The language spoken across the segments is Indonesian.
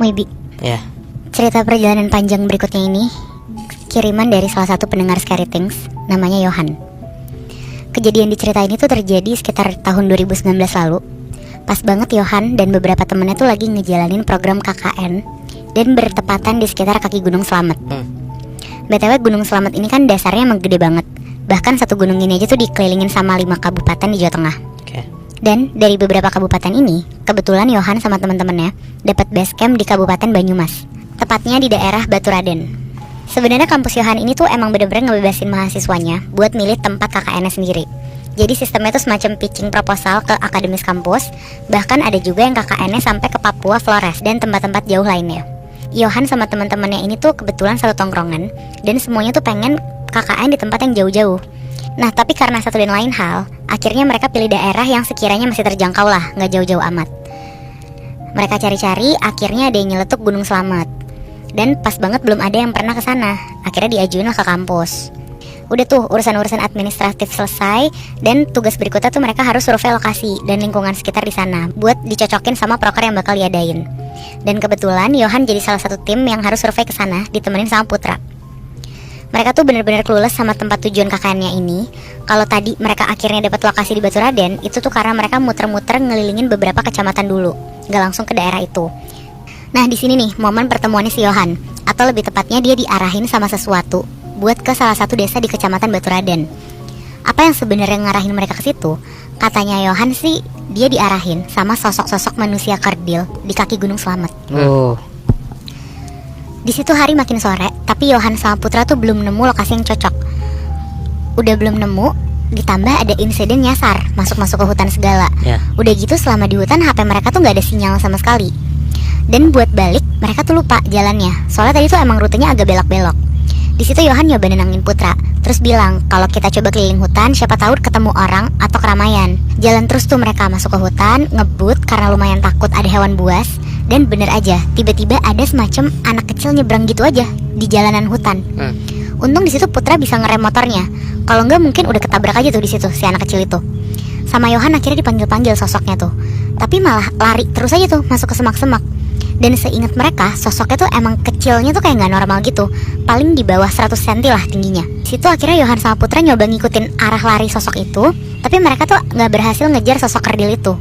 Wibi, Ya. cerita perjalanan panjang berikutnya ini kiriman dari salah satu pendengar Scary Things, namanya Yohan. Kejadian di cerita ini tuh terjadi sekitar tahun 2019 lalu. Pas banget Yohan dan beberapa temennya tuh lagi ngejalanin program KKN dan bertepatan di sekitar kaki Gunung Slamet. BTW Gunung Slamet ini kan dasarnya emang gede banget. Bahkan satu gunung ini aja tuh dikelilingin sama 5 kabupaten di Jawa Tengah. Dan dari beberapa kabupaten ini, kebetulan Yohan sama teman-temannya dapat base camp di Kabupaten Banyumas, tepatnya di daerah Baturaden. Sebenarnya kampus Yohan ini tuh emang bener-bener ngebebasin mahasiswanya buat milih tempat KKN-nya sendiri. Jadi sistemnya tuh semacam pitching proposal ke akademis kampus. Bahkan ada juga yang KKN-nya sampai ke Papua, Flores, dan tempat-tempat jauh lainnya. Yohan sama teman-temannya ini tuh kebetulan satu tongkrongan, dan semuanya tuh pengen KKN di tempat yang jauh-jauh. Nah tapi karena satu dan lain hal, akhirnya mereka pilih daerah yang sekiranya masih terjangkau lah, gak jauh-jauh amat. Mereka cari-cari, akhirnya ada yang nyeletuk Gunung Slamet. Dan pas banget belum ada yang pernah kesana. Akhirnya diajuin lah ke kampus. Udah tuh urusan-urusan administratif selesai. Dan tugas berikutnya tuh mereka harus survei lokasi dan lingkungan sekitar di sana buat dicocokin sama proker yang bakal diadain. Dan kebetulan Yohan jadi salah satu tim yang harus survei ke sana, ditemenin sama Putra. Mereka tuh bener-bener clueless sama tempat tujuan KKN-nya ini. Kalau tadi mereka akhirnya dapat lokasi di Baturaden, itu tuh karena mereka muter-muter ngelilingin beberapa kecamatan dulu, gak langsung ke daerah itu. Nah di sini nih momen pertemuannya si Yohan, atau lebih tepatnya dia diarahin sama sesuatu buat ke salah satu desa di kecamatan Baturaden. Apa yang sebenarnya ngarahin mereka ke situ? Katanya Yohan sih dia diarahin sama sosok-sosok manusia kerdil di kaki Gunung Slamet. Di situ hari makin sore, tapi Yohan sama Putra tuh belum nemu lokasi yang cocok. Udah belum nemu, ditambah ada insiden nyasar, masuk-masuk ke hutan segala. Udah gitu selama di hutan HP mereka tuh gak ada sinyal sama sekali. Dan buat balik, mereka tuh lupa jalannya. Soalnya tadi tuh emang rutenya agak belok-belok. Di situ Yohan nyoba nenangin Putra, terus bilang kalau kita coba keliling hutan, siapa tahu ketemu orang atau keramaian. Jalan terus tuh mereka masuk ke hutan, ngebut karena lumayan takut ada hewan buas. Dan bener aja, tiba-tiba ada semacam anak kecil nyebrang gitu aja di jalanan hutan. Untung di situ Putra bisa ngerem motornya. Kalau enggak mungkin udah ketabrak aja tuh di situ si anak kecil itu. Sama Yohan akhirnya dipanggil-panggil sosoknya tuh. Tapi malah lari terus aja tuh masuk ke semak-semak. Dan seingat mereka, sosoknya tuh emang kecilnya tuh kayak gak normal gitu. Paling di bawah 100 cm lah tingginya. Situ akhirnya Yohan sama Putra nyoba ngikutin arah lari sosok itu, tapi mereka tuh gak berhasil ngejar sosok kerdil itu.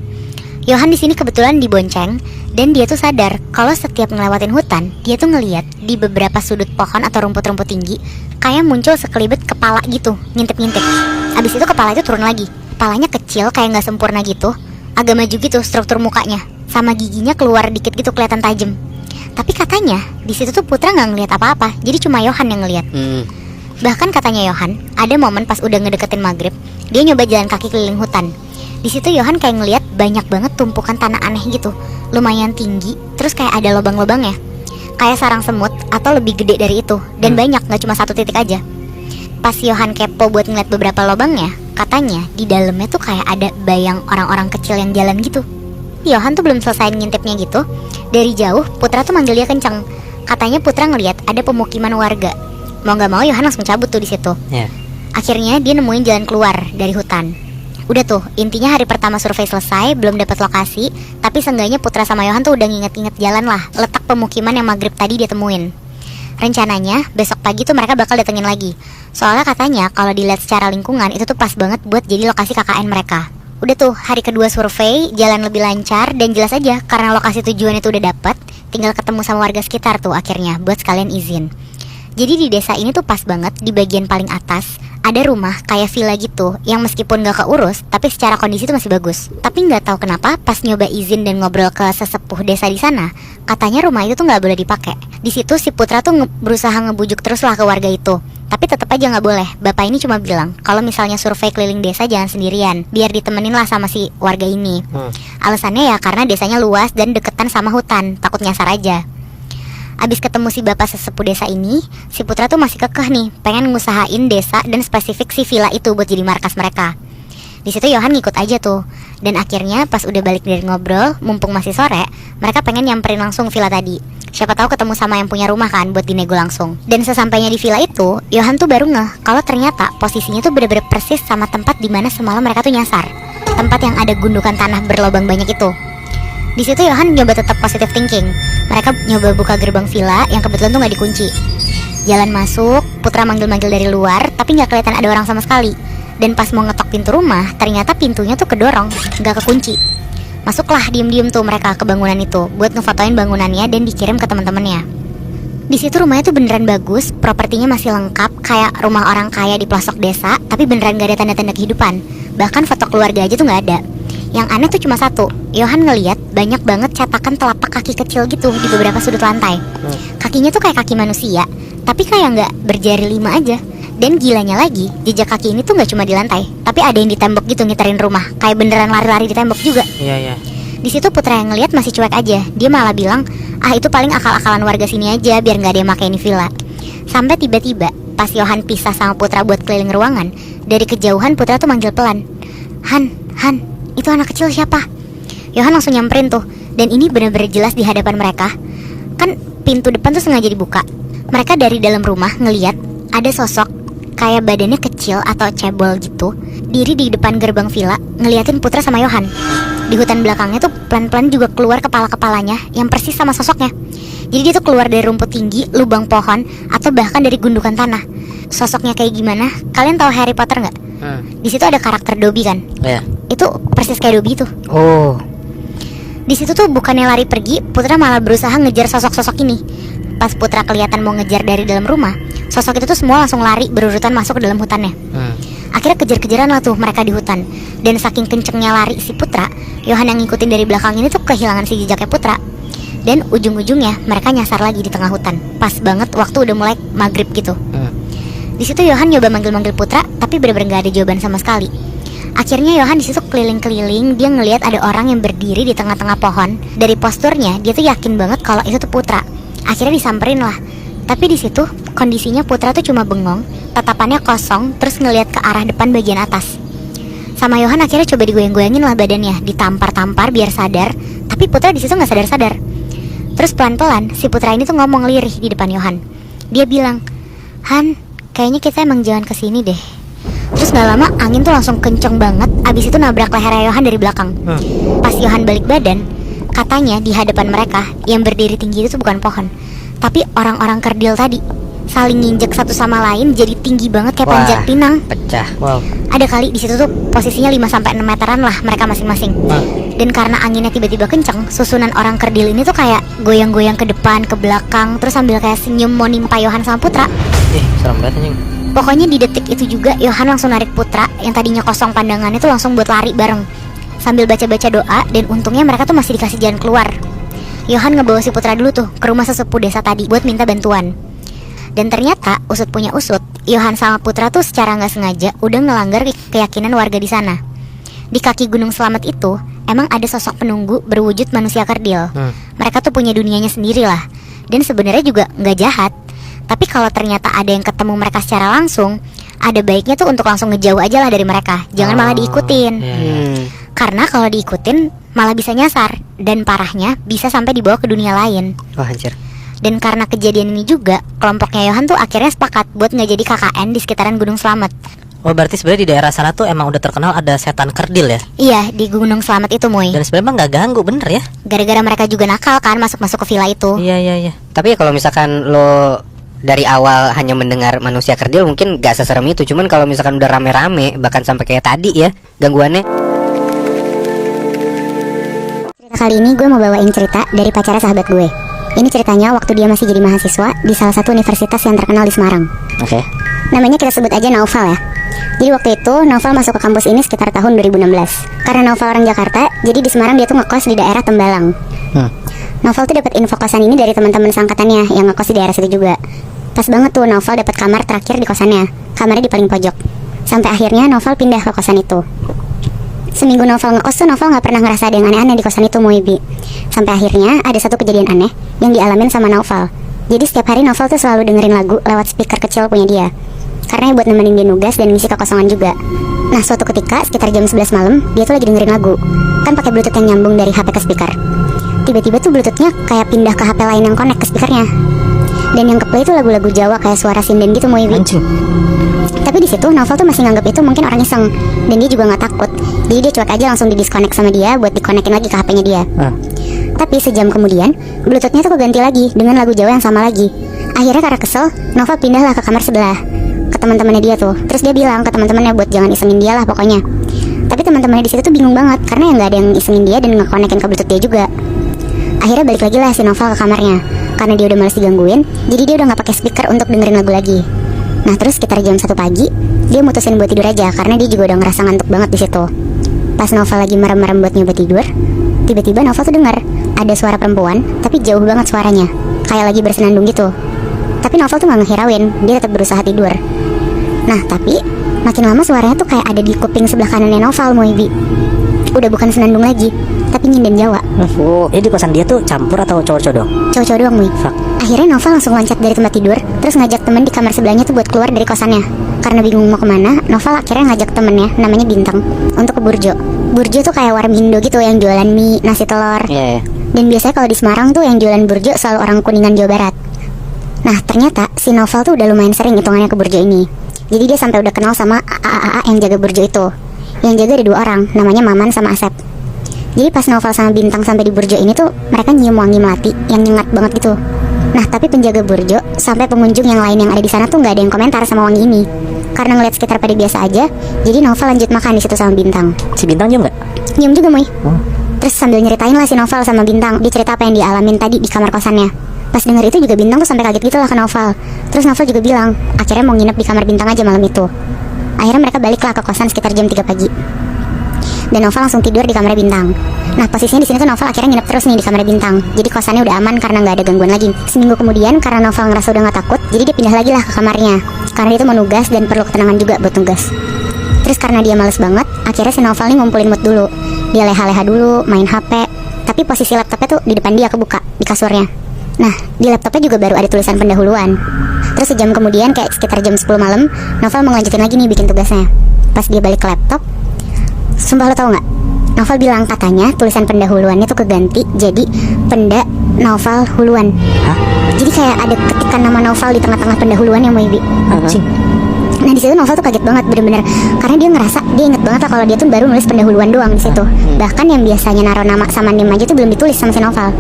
Yohan di sini kebetulan dibonceng, dan dia tuh sadar kalau setiap ngelewatin hutan, dia tuh ngeliat di beberapa sudut pohon atau rumput-rumput tinggi kayak muncul sekelibet kepala gitu, ngintip-ngintip. Abis itu kepala itu turun lagi. Kepalanya kecil kayak gak sempurna gitu, agak maju gitu struktur mukanya, sama giginya keluar dikit gitu kelihatan tajam. Tapi katanya di situ tuh Putra nggak ngelihat apa-apa, jadi cuma Yohan yang ngelihat. Bahkan katanya Yohan ada momen pas udah ngedeketin maghrib, dia nyoba jalan kaki keliling hutan. Di situ Yohan kayak ngelihat banyak banget tumpukan tanah aneh gitu, lumayan tinggi, terus kayak ada lubang-lubangnya, kayak sarang semut atau lebih gede dari itu, dan banyak, nggak cuma satu titik aja. Pas Yohan kepo buat ngeliat beberapa lubangnya, katanya di dalamnya tuh kayak ada bayang orang-orang kecil yang jalan gitu. Yohan tuh belum selesai ngintipnya gitu, dari jauh Putra tuh manggil dia kenceng. Katanya Putra ngeliat ada pemukiman warga. Mau nggak mau Yohan langsung cabut tuh di situ. Akhirnya dia nemuin jalan keluar dari hutan. Udah tuh, intinya hari pertama survei selesai, belum dapat lokasi, tapi seenggaknya Putra sama Yohan tuh udah nginget-nginget jalan lah, letak pemukiman yang maghrib tadi dia temuin. Rencananya besok pagi tuh mereka bakal datengin lagi. Soalnya katanya kalau dilihat secara lingkungan itu tuh pas banget buat jadi lokasi KKN mereka. Udah tuh, hari kedua survei, jalan lebih lancar dan jelas aja karena lokasi tujuan itu udah dapet, tinggal ketemu sama warga sekitar tuh akhirnya buat sekalian izin. Jadi di desa ini tuh pas banget di bagian paling atas ada rumah kayak villa gitu yang meskipun gak keurus tapi secara kondisi tuh masih bagus. Tapi nggak tahu kenapa pas nyoba izin dan ngobrol ke sesepuh desa di sana, katanya rumah itu tuh nggak boleh dipakai. Di situ si Putra tuh berusaha ngebujuk terus lah ke warga itu, tapi tetap aja nggak boleh. Bapak ini cuma bilang kalau misalnya survei keliling desa jangan sendirian, biar ditemenin lah sama si warga ini. Alasannya ya karena desanya luas dan deketan sama hutan, takut nyasar aja. Abis ketemu si bapak sesepuh desa ini, si Putra tuh masih kekeh nih, pengen ngusahain desa dan spesifik si villa itu buat jadi markas mereka. Di situ Yohan ngikut aja tuh. Dan akhirnya pas udah balik dari ngobrol, mumpung masih sore, mereka pengen nyamperin langsung villa tadi. Siapa tahu ketemu sama yang punya rumah kan buat dinego langsung. Dan sesampainya di villa itu, Yohan tuh baru ngeh kalau ternyata posisinya tuh bener-bener persis sama tempat di mana semalam mereka tuh nyasar. Tempat yang ada gundukan tanah berlobang banyak itu. Di situ Yohan nyoba tetap positive thinking. mereka nyoba buka gerbang villa yang kebetulan tuh gak dikunci. Jalan masuk, Putra manggil-manggil dari luar, tapi gak kelihatan ada orang sama sekali. Dan pas mau ngetok pintu rumah, ternyata pintunya tuh kedorong, gak kekunci. Masuklah diem-diem tuh mereka ke bangunan itu buat ngefotoin bangunannya dan dikirim ke teman-temannya. Di situ rumahnya tuh beneran bagus, propertinya masih lengkap kayak rumah orang kaya di pelosok desa, tapi beneran gak ada tanda-tanda kehidupan. Bahkan foto keluarga aja tuh gak ada. Yang aneh tuh cuma satu, Yohan ngeliat banyak banget cetakan telapak kaki kecil gitu di beberapa sudut lantai. Kakinya tuh kayak kaki manusia, tapi kayak nggak berjari 5 aja. Dan gilanya lagi, jejak kaki ini tuh nggak cuma di lantai, tapi ada yang di tembok gitu ngiterin rumah, kayak beneran lari-lari di tembok juga. Iya. Di situ Putra yang ngeliat masih cuek aja, dia malah bilang, itu paling akal-akalan warga sini aja biar nggak ada yang pakai ini villa. Sampai tiba-tiba pas Yohan pisah sama Putra buat keliling ruangan, dari kejauhan Putra tuh manggil pelan, Han, itu anak kecil siapa? Yohan langsung nyamperin tuh, dan ini bener-bener jelas di hadapan mereka. Kan pintu depan tuh sengaja dibuka. Mereka dari dalam rumah ngeliat ada sosok kayak badannya kecil atau cebol gitu, diri di depan gerbang villa ngeliatin Putra sama Yohan. Di hutan belakangnya tuh pelan-pelan juga keluar kepala-kepalanya yang persis sama sosoknya. Jadi dia tuh keluar dari rumput tinggi, lubang pohon, atau bahkan dari gundukan tanah. Sosoknya kayak gimana? Kalian tahu Harry Potter nggak? Di situ ada karakter Dobby kan? Iya. Itu persis kayak Dobby tuh. Oh. Di situ tuh bukannya lari pergi, Putra malah berusaha ngejar sosok-sosok ini. Pas Putra kelihatan mau ngejar dari dalam rumah, sosok itu tuh semua langsung lari berurutan masuk ke dalam hutannya. Akhirnya kejar-kejaran lah tuh mereka di hutan. Dan saking kencengnya lari si Putra, Yohan yang ngikutin dari belakang ini tuh kehilangan si jejaknya Putra. Dan ujung-ujungnya mereka nyasar lagi di tengah hutan. Pas banget waktu udah mulai maghrib gitu. Di situ Yohan nyoba manggil-manggil Putra, tapi bener-bener gak ada jawaban sama sekali. Akhirnya Yohan di situ keliling-keliling, dia ngelihat ada orang yang berdiri di tengah-tengah pohon. Dari posturnya, dia tuh yakin banget kalau itu tuh Putra. Akhirnya disamperin lah. Tapi di situ kondisinya Putra tuh cuma bengong, tatapannya kosong, terus ngelihat ke arah depan bagian atas. Sama Yohan akhirnya coba digoyang-goyangin lah badannya, ditampar-tampar biar sadar. Tapi Putra di situ nggak sadar-sadar. Terus pelan-pelan si Putra ini tuh ngomong lirih di depan Yohan. Dia bilang, Han, kayaknya kita emang jangan kesini deh. Terus gak lama angin tuh langsung kenceng banget, abis itu nabrak leher Yohan dari belakang. Pas Yohan balik badan, katanya di hadapan mereka yang berdiri tinggi itu tuh bukan pohon, tapi orang-orang kerdil tadi saling nginjek satu sama lain jadi tinggi banget kayak panjat pinang. Pecah. Wow. Ada kali di situ tuh posisinya 5-6 meteran lah mereka masing-masing. Dan karena anginnya tiba-tiba kenceng, susunan orang kerdil ini tuh kayak goyang-goyang ke depan, ke belakang, terus sambil kayak senyum mau nimpa Yohan sama Putra. Serem banget anjing. Pokoknya di detik itu juga Yohan langsung narik Putra yang tadinya kosong pandangannya tuh langsung buat lari bareng sambil baca-baca doa, dan untungnya mereka tuh masih dikasih jalan keluar. Yohan ngebawa si Putra dulu tuh ke rumah sesepuh desa tadi buat minta bantuan. Dan ternyata usut punya usut, Yohan sama Putra tuh secara nggak sengaja udah ngelanggar keyakinan warga di sana. Di kaki Gunung Selamat itu emang ada sosok penunggu berwujud manusia kerdil. Mereka tuh punya dunianya sendiri lah, dan sebenarnya juga nggak jahat. Tapi kalau ternyata ada yang ketemu mereka secara langsung, ada baiknya tuh untuk langsung ngejauh aja lah dari mereka. Jangan malah diikutin. Karena kalau diikutin malah bisa nyasar, dan parahnya bisa sampai dibawa ke dunia lain. Wah, anjir. Dan karena kejadian ini juga, kelompoknya Yohan tuh akhirnya sepakat buat nggak jadi KKN di sekitaran Gunung Selamat. Oh, berarti sebenarnya di daerah sana tuh emang udah terkenal ada setan kerdil ya? Iya, di Gunung Selamat itu, Moy. Dan sebenarnya emang nggak ganggu, bener ya? Gara-gara mereka juga nakal kan masuk-masuk ke villa itu. Iya. Tapi kalau misalkan lo dari awal hanya mendengar manusia kerdil mungkin gak seserem itu. Cuman kalau misalkan udah rame-rame, bahkan sampai kayak tadi ya gangguannya. Cerita kali ini gue mau bawain cerita dari pacara sahabat gue. Ini ceritanya waktu dia masih jadi mahasiswa di salah satu universitas yang terkenal di Semarang. Oke. Namanya kita sebut aja Naufal ya. Jadi waktu itu Naufal masuk ke kampus ini sekitar tahun 2016. Karena Naufal orang Jakarta, jadi di Semarang dia tuh ngekos di daerah Tembalang. Naufal tuh dapat info kosan ini dari teman-teman seangkatannya yang ngekos di daerah situ juga. Pas banget tuh Naufal dapat kamar terakhir di kosannya. Kamarnya di paling pojok. Sampai akhirnya Naufal pindah ke kosan itu. Seminggu Naufal ngekos tuh Naufal gak pernah ngerasa ada yang aneh-aneh di kosan itu, Moibi. Sampai akhirnya ada satu kejadian aneh yang dialamin sama Naufal. Jadi setiap hari Naufal tuh selalu dengerin lagu lewat speaker kecil punya dia. Karena buat nemenin dia nugas dan ngisi kekosongan juga. Nah suatu ketika sekitar jam 11 malam dia tuh lagi dengerin lagu. Kan pakai bluetooth yang nyambung dari HP ke speaker. Tiba-tiba tuh bluetoothnya kayak pindah ke HP lain yang connect ke speakernya. Dan yang keplay itu lagu-lagu Jawa kayak suara sinden gitu, Moibi. Tapi di situ Naufal tuh masih nganggap itu mungkin orang iseng, dan dia juga nggak takut. Jadi dia cuek aja langsung di disconnect sama dia buat dikonekin lagi ke HP-nya dia. Tapi sejam kemudian, bluetoothnya tuh keganti lagi dengan lagu Jawa yang sama lagi. Akhirnya karena kesel, Noval pindahlah ke kamar sebelah, ke teman-temannya dia tuh. Terus dia bilang ke teman-temannya buat jangan isengin dia lah pokoknya. Tapi teman-temannya di situ tuh bingung banget karena yang nggak ada yang isengin dia dan ngekonekin ke bluetooth dia juga. Akhirnya balik lagi lah si Noval ke kamarnya karena dia udah males digangguin. Jadi dia udah nggak pakai speaker untuk dengerin lagu lagi. Nah terus sekitar jam 1 pagi, dia mutusin buat tidur aja karena dia juga udah ngerasa ngantuk banget di situ. Pas Noval lagi merem-merem buat nyoba tidur, tiba-tiba Noval tuh dengar ada suara perempuan, tapi jauh banget suaranya, kayak lagi bersenandung gitu. Tapi Noval tuh gak ngehirauin, dia tetap berusaha tidur. Nah tapi makin lama suaranya tuh kayak ada di kuping sebelah kanannya Noval, Moibi. Udah bukan senandung lagi, tapi nyinden Jawa. Oh, di kosan dia tuh campur atau cowok-cowok doang? Cowok-cowok doang, Mui. Akhirnya Noval langsung loncat dari tempat tidur, terus ngajak temen di kamar sebelahnya tuh buat keluar dari kosannya. Karena bingung mau kemana, Noval akhirnya ngajak temennya, namanya Bintang, untuk ke Burjo. Burjo tuh kayak warung Indo gitu yang jualan mie, nasi telur. Dan biasanya kalau di Semarang tuh yang jualan Burjo selalu orang Kuningan, Jawa Barat. Nah ternyata si Noval tuh udah lumayan sering hitungannya ke Burjo ini. Jadi dia sampai udah kenal sama AA yang jaga Burjo itu. Yang jaga ada 2 orang, namanya Maman sama Asep. Jadi pas Noval sama Bintang sampai di Burjo ini tuh, mereka nyium wangi melati yang nyengat banget gitu. Nah tapi penjaga Burjo sampai pengunjung yang lain yang ada di sana tuh nggak ada yang komentar sama wangi ini. Karena ngeliat sekitar pada biasa aja, jadi Noval lanjut makan di situ sama Bintang. Si Bintang nyium nggak? Nyium juga, Moy. Terus sambil nyeritain lah si Noval sama Bintang, dia cerita apa yang dia alamin tadi di kamar kosannya. Pas denger itu juga Bintang tuh sampai kaget gitu lah ke Noval. Terus Noval juga bilang, akhirnya mau nginep di kamar Bintang aja malam itu. Akhirnya mereka baliklah ke kosan sekitar jam 3 pagi. Dan Noval langsung tidur di kamar Bintang. Nah posisinya di sini tuh Noval akhirnya nginep terus nih di kamar Bintang. Jadi kosannya udah aman karena nggak ada gangguan lagi. Seminggu kemudian karena Noval ngerasa udah nggak takut, jadi dia pindah lagi lah ke kamarnya. Karena dia tuh mau nugas dan perlu ketenangan juga buat nugas. Terus karena dia males banget, akhirnya si Noval nih ngumpulin mood dulu. Dia leha-leha dulu, main HP. Tapi posisi laptopnya tuh di depan dia kebuka, di kasurnya. Nah, di laptopnya juga baru ada tulisan pendahuluan. Terus sejam kemudian, kayak sekitar jam 10 malam, Noval mau ngelanjutin lagi nih bikin tugasnya. Pas dia balik ke laptop, sumpah lo tau gak? Noval bilang katanya tulisan pendahuluannya tuh keganti jadi Penda Noval Huluan. Hah? Jadi kayak ada ketikan nama Noval di tengah-tengah pendahuluan yang mau ibi. Nah di situ Noval tuh kaget banget bener-bener karena dia ngerasa dia inget banget lah kalau dia tuh baru nulis pendahuluan doang di situ. Bahkan yang biasanya naruh nama sama name aja tuh belum ditulis sama si Noval.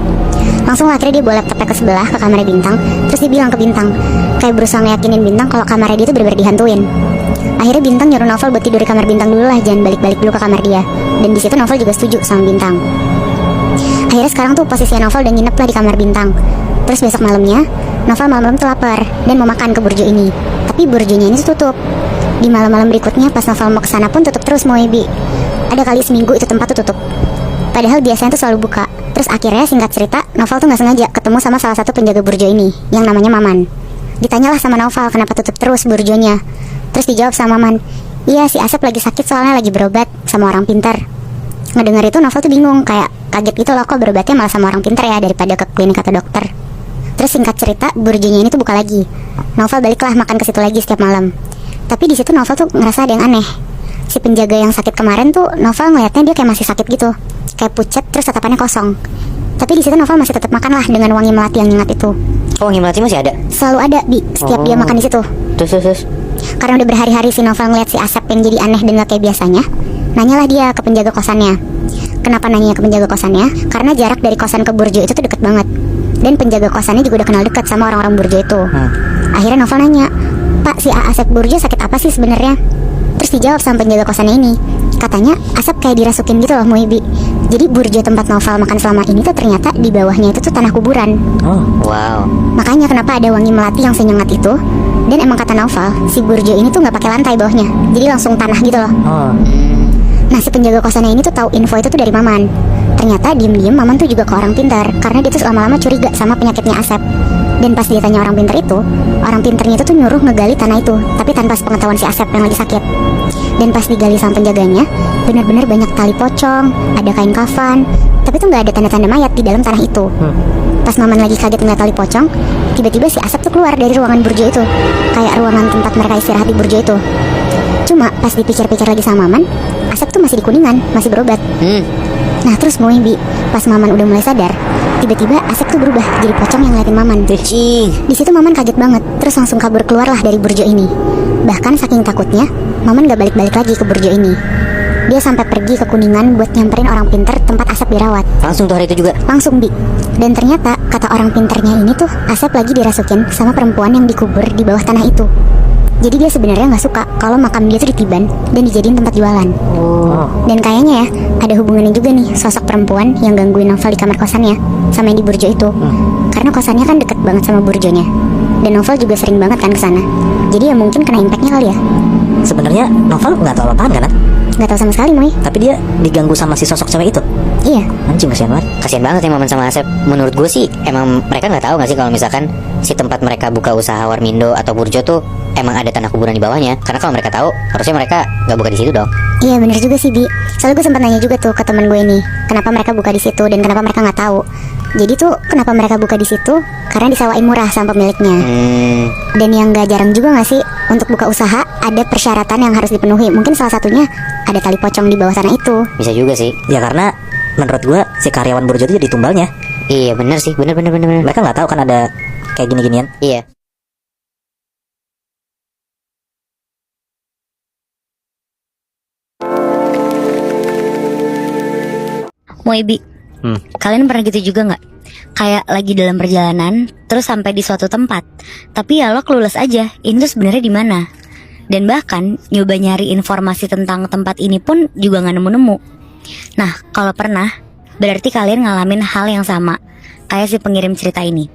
Langsung akhirnya dia bawa laptopnya ke sebelah ke kamarnya Bintang. Terus dia bilang ke Bintang, kayak berusaha ngeyakinin Bintang kalau kamarnya dia tuh bener-bener dihantuin. Akhirnya Bintang nyuruh Noval buat tidur di kamar Bintang dulu lah, jangan balik-balik dulu ke kamar dia. Dan di situ Noval juga setuju sama Bintang. Akhirnya sekarang tuh posisinya Noval udah nginep lah di kamar Bintang. Terus besok malamnya Noval malam-malam tuh lapar dan mau makan ke Burjo ini. Tapi Burjonya ini tuh tutup. Di malam-malam berikutnya pas Noval mau kesana pun tutup terus Moebi. Ada kali seminggu itu tempat tuh tutup. Padahal biasanya tuh selalu buka. Terus akhirnya singkat cerita Noval tuh gak sengaja ketemu sama salah satu penjaga Burjo ini yang namanya Maman. Ditanyalah sama Noval kenapa tutup terus Burjonya. Terus dijawab sama Maman, iya si Asep lagi sakit soalnya lagi berobat sama orang pintar. Ngedengar itu Noval tuh bingung, kayak kaget gitu loh, kok berobatnya malah sama orang pintar ya daripada ke klinik atau dokter. Terus singkat cerita Burjonya ini tuh buka lagi. Noval baliklah makan ke situ lagi setiap malam. Tapi di situ Noval tuh ngerasa ada yang aneh. Si penjaga yang sakit kemarin tuh Noval ngeliatnya dia kayak masih sakit gitu, kayak pucat terus tatapannya kosong. Tapi di situ Noval masih tetap makan lah dengan wangi melati yang nyengat itu. Oh, wangi melati masih ada? Selalu ada Bi, setiap dia makan di situ. Terus. Karena udah berhari-hari si Noval ngeliat si Asep yang jadi aneh dan gak kayak biasanya, nanyalah dia ke penjaga kosannya. Kenapa nanya ke penjaga kosannya? Karena jarak dari kosan ke Burjo itu tuh deket banget. Dan penjaga kosannya juga udah kenal dekat sama orang-orang Burjo itu. Akhirnya Noval nanya, Pak, si Asep Burjo sakit apa sih sebenarnya? Terus dijawab sama penjaga kosannya ini, katanya Asep kayak dirasukin gitu loh Moibi. Jadi Burjo tempat Noval makan selama ini tuh ternyata di bawahnya itu tuh tanah kuburan. Oh, wow. Makanya kenapa ada wangi melati yang senyengat itu. Dan emang kata Noval, si Burjo ini tuh nggak pakai lantai bawahnya, jadi langsung tanah gitu loh. Nah si penjaga kosannya ini tuh tahu info itu tuh dari Maman. Ternyata diem-diem Maman tuh juga ke orang pintar, karena dia tuh lama-lama curiga sama penyakitnya Asep. Dan pas dia tanya orang pintar itu, orang pintarnya itu tuh nyuruh ngegali tanah itu, tapi tanpa sepengetahuan si Asep yang lagi sakit. Dan pas digali sama penjaganya, benar-benar banyak tali pocong, ada kain kafan, tapi tuh nggak ada tanda-tanda mayat di dalam tanah itu. Pas Maman lagi kaget ngeliat tali pocong, tiba-tiba si Asep tuh keluar dari ruangan Burjo itu, kayak ruangan tempat mereka istirahat di Burjo itu. Cuma pas dipikir-pikir lagi sama Maman, Asep tuh masih di Kuningan, masih berobat. Nah terus Moebi, pas Maman udah mulai sadar, tiba-tiba Asep tuh berubah jadi pocong yang ngeliatin Maman. Di situ Maman kaget banget, terus langsung kabur keluarlah dari Burjo ini. Bahkan saking takutnya, Maman gak balik-balik lagi ke Burjo ini. Dia sampai pergi ke Kuningan buat nyamperin orang pinter tempat Asep dirawat. Langsung tuh hari itu juga? Langsung, Bi. Dan ternyata kata orang pinternya ini tuh Asep lagi dirasukin sama perempuan yang dikubur di bawah tanah itu. Jadi dia sebenarnya nggak suka kalau makam dia tuh ditiban dan dijadiin tempat jualan. Dan kayaknya ya ada hubungannya juga nih sosok perempuan yang gangguin Novel di kamar kosannya sama yang di Burjo itu. Karena kosannya kan deket banget sama Burjonya. Dan Novel juga sering banget kan kesana. Jadi ya mungkin kena impactnya kali ya. Sebenarnya Novel nggak tahu apaan kan? Nggak tahu sama sekali, Moy. Tapi dia diganggu sama si sosok cewek itu. Iya. Anjing, kasihan banget. Kasian banget ya Maman sama Asep. Menurut gue sih emang mereka nggak tahu nggak sih kalau misalkan si tempat mereka buka usaha Warmindo atau Burjo tuh emang ada tanah kuburan di bawahnya. Karena kalau mereka tahu harusnya mereka nggak buka di situ dong. Iya bener juga sih, Bi. Soalnya gue sempat nanya juga tuh ke teman gue ini, kenapa mereka buka di situ dan kenapa mereka nggak tahu. Jadi tuh kenapa mereka buka di situ? Karena disewain murah sama pemiliknya. Dan yang nggak jarang juga nggak sih untuk buka usaha ada persyaratan yang harus dipenuhi. Mungkin salah satunya ada tali pocong di bawah tanah itu. Bisa juga sih. Ya karena menurut gua si karyawan Burjo itu jadi tumbalnya. Iya bener sih, bener. Mereka nggak tahu kan ada kayak gini-ginian. Iya. Moibi, kalian pernah gitu juga nggak? Kayak lagi dalam perjalanan, terus sampai di suatu tempat, tapi ya lo clueless aja, ini tuh sebenarnya di mana? Dan bahkan nyoba nyari informasi tentang tempat ini pun juga nggak nemu-nemu. Nah, kalau pernah, berarti kalian ngalamin hal yang sama, kayak si pengirim cerita ini.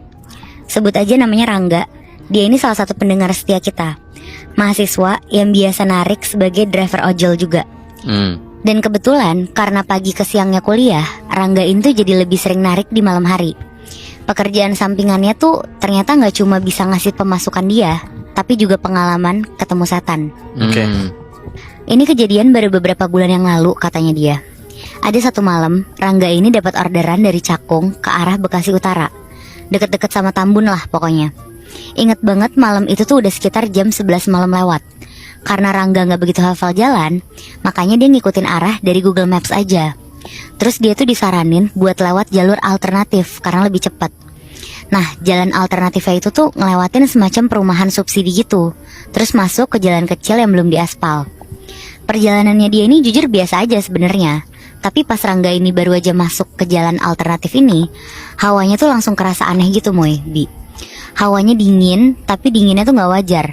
Sebut aja namanya Rangga. Dia ini salah satu pendengar setia kita, mahasiswa yang biasa narik sebagai driver ojol juga. Dan kebetulan karena pagi ke siangnya kuliah, Rangga itu jadi lebih sering narik di malam hari. Pekerjaan sampingannya tuh ternyata gak cuma bisa ngasih pemasukan dia, tapi juga pengalaman ketemu setan. Ini kejadian baru beberapa bulan yang lalu katanya dia. Ada satu malam, Rangga ini dapat orderan dari Cakung ke arah Bekasi Utara. Deket-deket sama Tambun lah pokoknya. Ingat banget malam itu tuh udah sekitar jam 11 malam lewat. Karena Rangga gak begitu hafal jalan, makanya dia ngikutin arah dari Google Maps aja. Terus dia tuh disaranin buat lewat jalur alternatif karena lebih cepat. Nah, jalan alternatifnya itu tuh ngelewatin semacam perumahan subsidi gitu, terus masuk ke jalan kecil yang belum diaspal. Perjalanannya dia ini jujur biasa aja sebenarnya. Tapi pas Rangga ini baru aja masuk ke jalan alternatif ini, hawanya tuh langsung kerasa aneh gitu, Moy, Bi. Hawanya dingin, tapi dinginnya tuh gak wajar.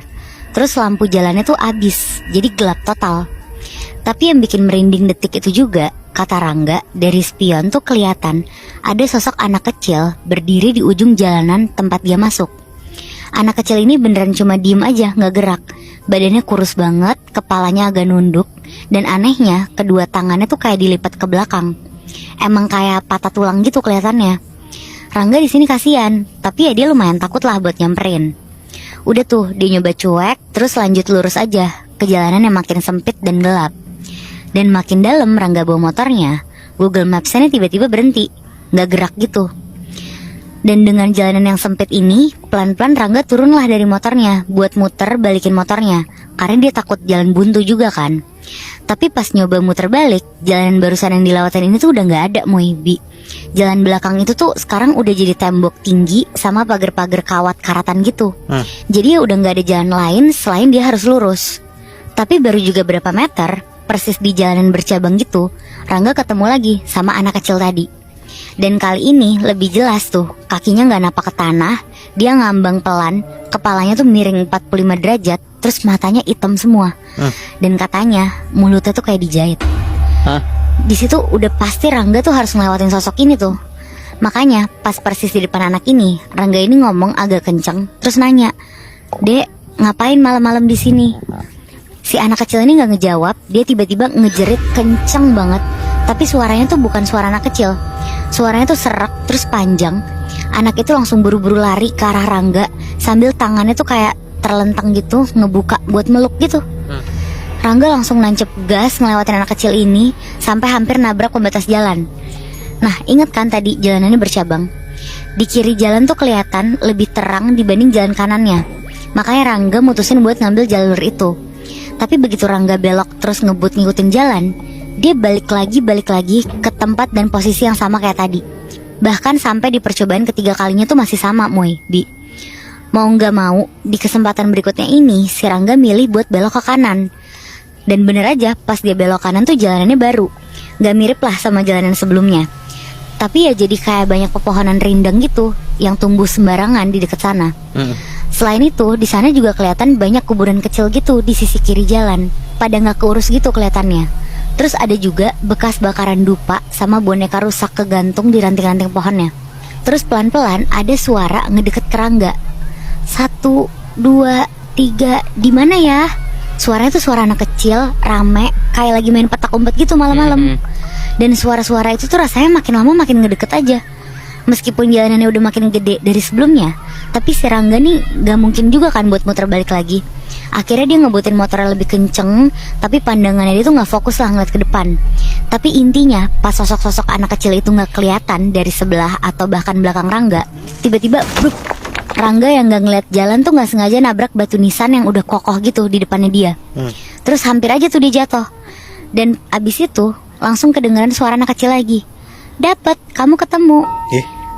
Terus lampu jalannya tuh abis, jadi gelap total. Tapi yang bikin merinding detik itu juga, kata Rangga, dari spion tuh kelihatan ada sosok anak kecil berdiri di ujung jalanan tempat dia masuk. Anak kecil ini beneran cuma diem aja, gak gerak. Badannya kurus banget, kepalanya agak nunduk, dan anehnya kedua tangannya tuh kayak dilipat ke belakang. Emang kayak patah tulang gitu kelihatannya. Rangga di sini kasihan, tapi ya dia lumayan takut lah buat nyamperin. Udah tuh dia nyoba cuek, terus lanjut lurus aja ke jalanan yang makin sempit dan gelap. Dan makin dalam Rangga bawa motornya, Google Maps-nya tiba-tiba berhenti, gak gerak gitu. Dan dengan jalanan yang sempit ini, pelan-pelan Rangga turunlah dari motornya buat muter balikin motornya, karena dia takut jalan buntu juga kan. Tapi pas nyoba muter balik, jalanan barusan yang dilewatin ini tuh udah gak ada, Moibi. Jalan belakang itu tuh sekarang udah jadi tembok tinggi sama pagar-pagar kawat karatan gitu. Jadi ya udah gak ada jalan lain selain dia harus lurus. Tapi baru juga berapa meter, persis di jalanan bercabang gitu, Rangga ketemu lagi sama anak kecil tadi. Dan kali ini lebih jelas tuh, kakinya gak napak ke tanah, dia ngambang pelan, kepalanya tuh miring 45 derajat, terus matanya hitam semua. Dan katanya mulutnya tuh kayak dijahit. Di situ udah pasti Rangga tuh harus ngelewatin sosok ini tuh. Makanya pas persis di depan anak ini, Rangga ini ngomong agak kenceng, terus nanya, "Dek, ngapain malam-malam di sini?" Si anak kecil ini gak ngejawab, dia tiba-tiba ngejerit kenceng banget. Tapi suaranya tuh bukan suara anak kecil, suaranya tuh serak terus panjang. Anak itu langsung buru-buru lari ke arah Rangga, sambil tangannya tuh kayak terlentang gitu, ngebuka buat meluk gitu. Rangga langsung nancep gas ngelewatin anak kecil ini sampai hampir nabrak pembatas jalan. Nah, ingat kan tadi jalanannya bercabang? Di kiri jalan tuh kelihatan lebih terang dibanding jalan kanannya. Makanya Rangga mutusin buat ngambil jalur itu. Tapi begitu Rangga belok terus ngebut ngikutin jalan, dia balik lagi ke tempat dan posisi yang sama kayak tadi. Bahkan sampai di percobaan ketiga kalinya tuh masih sama, Moy, Bi. Mau gak mau, di kesempatan berikutnya ini si Rangga milih buat belok ke kanan. Dan bener aja pas dia belok kanan tuh jalanannya baru, gak mirip lah sama jalanan sebelumnya. Tapi ya jadi kayak banyak pepohonan rindang gitu yang tumbuh sembarangan di dekat sana. Selain itu di sana juga kelihatan banyak kuburan kecil gitu di sisi kiri jalan. Pada gak keurus gitu kelihatannya. Terus ada juga bekas bakaran dupa sama boneka rusak kegantung di ranting-ranting pohonnya. Terus pelan-pelan ada suara ngedeket kerangga. 1, 2, 3, di mana ya? Suaranya tuh suara anak kecil, rame, kayak lagi main petak umpet gitu malam-malam. Dan suara-suara itu tuh rasanya makin lama makin ngedeket aja. Meskipun jalanannya udah makin gede dari sebelumnya, tapi si Rangga nih gak mungkin juga kan buat muter balik lagi. Akhirnya dia ngebutin motornya lebih kenceng, tapi pandangannya dia tuh gak fokus lah ngeliat ke depan. Tapi intinya pas sosok-sosok anak kecil itu gak kelihatan dari sebelah atau bahkan belakang Rangga, tiba-tiba bruk, Rangga yang gak ngeliat jalan tuh gak sengaja nabrak batu nisan yang udah kokoh gitu di depannya dia. Terus hampir aja tuh dia jatuh. Dan abis itu langsung kedengeran suara anak kecil lagi. Dapat, kamu ketemu.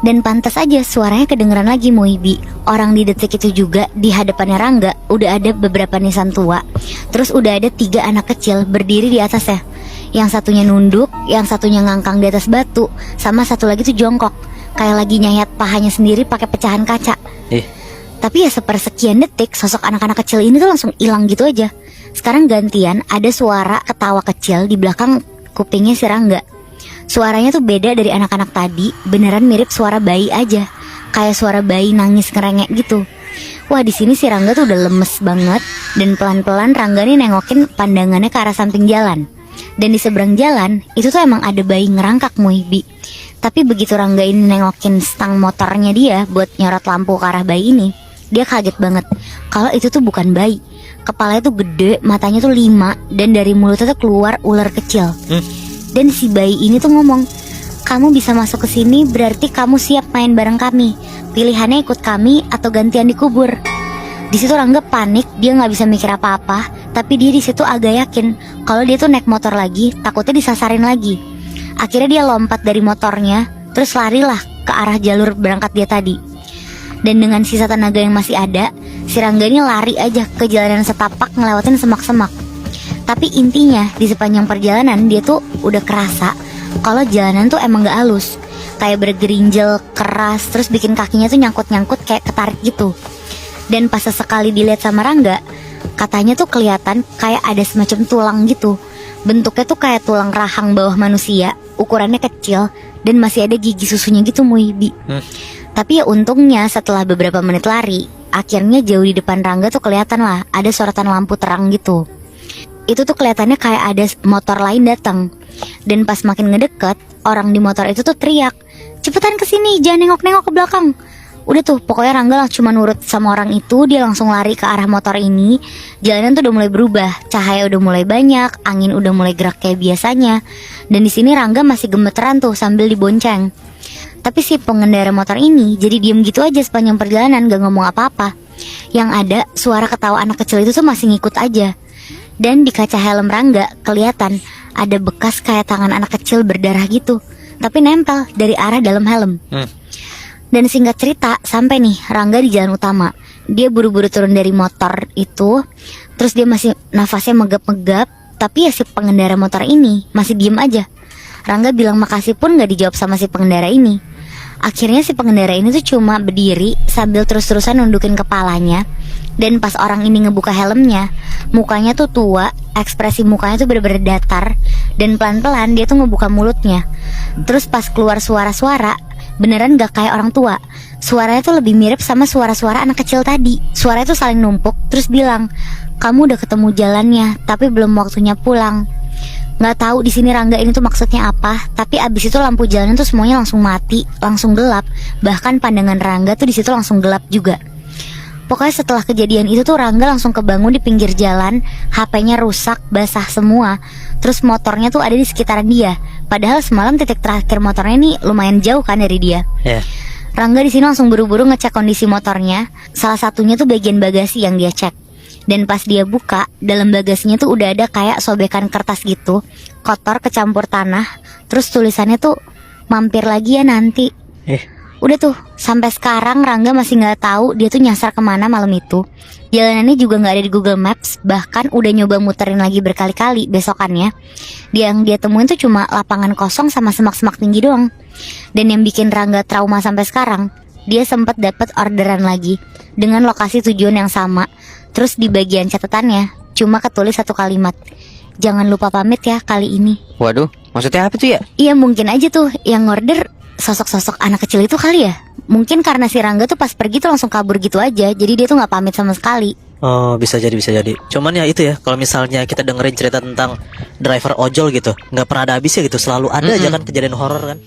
Dan pantas aja suaranya kedengeran lagi Muibi. Orang di detik itu juga di hadapannya Rangga udah ada beberapa nisan tua. Terus udah ada 3 anak kecil berdiri di atasnya. Yang satunya nunduk, yang satunya ngangkang di atas batu, sama satu lagi tuh jongkok, kayak lagi nyayat pahanya sendiri pakai pecahan kaca. Tapi ya sepersekian detik sosok anak-anak kecil ini tuh langsung hilang gitu aja. Sekarang gantian ada suara ketawa kecil di belakang kupingnya si Rangga. Suaranya tuh beda dari anak-anak tadi, beneran mirip suara bayi aja, kayak suara bayi nangis ngerengek gitu. Wah di sini si Rangga tuh udah lemes banget, dan pelan-pelan Rangga nih nengokin pandangannya ke arah samping jalan. Dan di seberang jalan itu tuh emang ada bayi ngerangkak Muibi. Tapi begitu Rangga ini nengokin stang motornya dia buat nyorot lampu ke arah bayi ini, dia kaget banget kalau itu tuh bukan bayi. Kepalanya tuh gede, matanya tuh 5, dan dari mulutnya tuh keluar ular kecil. Dan si bayi ini tuh ngomong, kamu bisa masuk ke sini berarti kamu siap main bareng kami. Pilihannya ikut kami atau gantian dikubur. Di situ Rangga panik, dia nggak bisa mikir apa-apa. Tapi dia di situ agak yakin kalau dia tuh naik motor lagi, takutnya disasarin lagi. Akhirnya dia lompat dari motornya, terus larilah ke arah jalur berangkat dia tadi. Dan dengan sisa tenaga yang masih ada, si Rangga ini lari aja ke jalanan setapak ngelewatin semak-semak. Tapi intinya di sepanjang perjalanan dia tuh udah kerasa kalau jalanan tuh emang gak halus, kayak bergerinjel keras, terus bikin kakinya tuh nyangkut-nyangkut kayak ketarik gitu. Dan pas sesekali dilihat sama Rangga, katanya tuh kelihatan kayak ada semacam tulang gitu. Bentuknya tuh kayak tulang rahang bawah manusia, ukurannya kecil, dan masih ada gigi susunya gitu Muibi. Tapi ya untungnya setelah beberapa menit lari, akhirnya jauh di depan Rangga tuh kelihatan lah ada sorotan lampu terang gitu. Itu tuh kelihatannya kayak ada motor lain datang. Dan pas makin ngedeket, orang di motor itu tuh teriak, cepetan kesini, jangan nengok-nengok ke belakang. Udah tuh, pokoknya Rangga lah cuma nurut sama orang itu. Dia langsung lari ke arah motor ini. Jalanan tuh udah mulai berubah, cahaya udah mulai banyak, angin udah mulai gerak kayak biasanya. Dan di sini Rangga masih gemeteran tuh sambil dibonceng. Tapi si pengendara motor ini jadi diem gitu aja sepanjang perjalanan, gak ngomong apa-apa. Yang ada suara ketawa anak kecil itu tuh masih ngikut aja. Dan di kaca helm Rangga kelihatan ada bekas kayak tangan anak kecil berdarah gitu, tapi nempel dari arah dalam helm. Dan singkat cerita, sampai nih Rangga di jalan utama. Dia buru-buru turun dari motor itu, terus dia masih nafasnya megap-megap, tapi ya si pengendara motor ini masih diem aja. Rangga bilang makasih pun gak dijawab sama si pengendara ini. Akhirnya si pengendara ini tuh cuma berdiri sambil terus-terusan nundukin kepalanya. Dan pas orang ini ngebuka helmnya, mukanya tuh tua, ekspresi mukanya tuh bener-bener datar. Dan pelan-pelan dia tuh ngebuka mulutnya. Terus pas keluar suara-suara, beneran gak kayak orang tua. Suaranya tuh lebih mirip sama suara-suara anak kecil tadi. Suaranya tuh saling numpuk, terus bilang, kamu udah ketemu jalannya, tapi belum waktunya pulang. Gak tahu di sini Rangga ini tuh maksudnya apa. Tapi abis itu lampu jalanan tuh semuanya langsung mati, langsung gelap. Bahkan pandangan Rangga tuh di situ langsung gelap juga. Pokoknya setelah kejadian itu tuh Rangga langsung kebangun di pinggir jalan, HP-nya rusak, basah semua. Terus motornya tuh ada di sekitaran dia. Padahal semalam titik terakhir motornya ini lumayan jauh kan dari dia. Rangga di sini langsung buru-buru ngecek kondisi motornya. Salah satunya tuh bagian bagasi yang dia cek. Dan pas dia buka, dalam bagasinya tuh udah ada kayak sobekan kertas gitu, kotor kecampur tanah. Terus tulisannya tuh, mampir lagi ya nanti. Udah tuh, sampai sekarang Rangga masih nggak tahu dia tuh nyasar kemana malam itu. Jalanannya juga nggak ada di Google Maps, bahkan udah nyoba muterin lagi berkali-kali besokannya. Yang dia temuin tuh cuma lapangan kosong sama semak-semak tinggi doang. Dan yang bikin Rangga trauma sampai sekarang, dia sempat dapat orderan lagi dengan lokasi tujuan yang sama. Terus di bagian catatannya cuma ketulis satu kalimat, "Jangan lupa pamit ya kali ini." Waduh, maksudnya apa tuh ya? Iya mungkin aja tuh yang order sosok-sosok anak kecil itu kali ya. Mungkin karena si Rangga tuh pas pergi tuh langsung kabur gitu aja, jadi dia tuh nggak pamit sama sekali. Oh, bisa jadi, bisa jadi. Cuman ya itu ya, kalau misalnya kita dengerin cerita tentang driver ojol gitu, nggak pernah ada habisnya gitu, selalu ada aja kan kejadian horor kan.